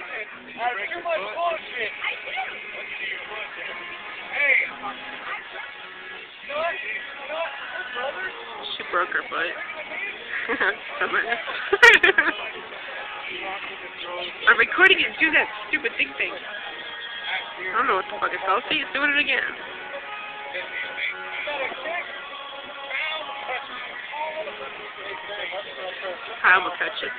Too much bullshit. Hey. You know what? Brother? She broke her foot. I'm recording it. Do that stupid thing. I don't know what the fuck it's called. See, it's doing it again. I'm gonna catch it.